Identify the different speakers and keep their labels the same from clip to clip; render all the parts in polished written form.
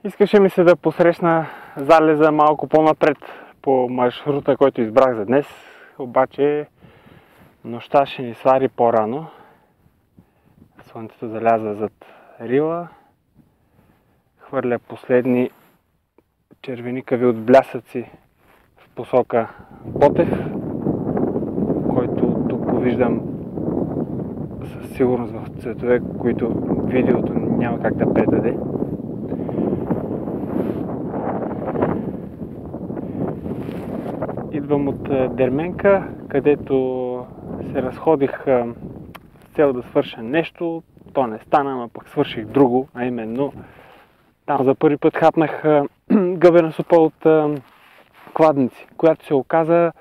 Speaker 1: Искаше ми се да посрещна залеза малко по-напред по маршрута, който избрах за днес, обаче нощта ще ни свари по-рано. Слънцето залязва зад рила, хвърля последни червеникави отблясъци в посока Ботев, който тук го виждам със сигурност в цветове, които видеото няма как да предаде. Идвам от Дерменка, където се разходих с цел да свърша нещо. То не стана, но пък свърших друго, а именно там за първи път хапнах гъбена супа от кладници, която се оказа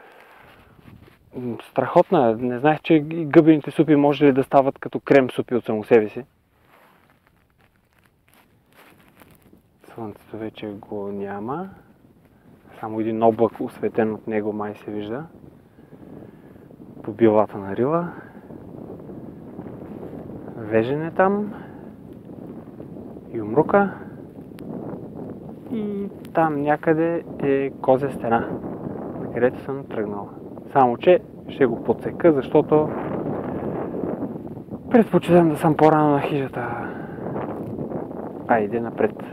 Speaker 1: страхотна. Не знаех, че гъбените супи може ли да стават като крем супи от само себе си. Слънцето вече го няма. Само един облак, осветен от него, май се вижда по билата на рила. Вежен е там. Юмрука. И там някъде е Козя стена, на където съм тръгнал. Само че ще го подсека, защото предпочитам да съм по-рано на хижата. Айде напред.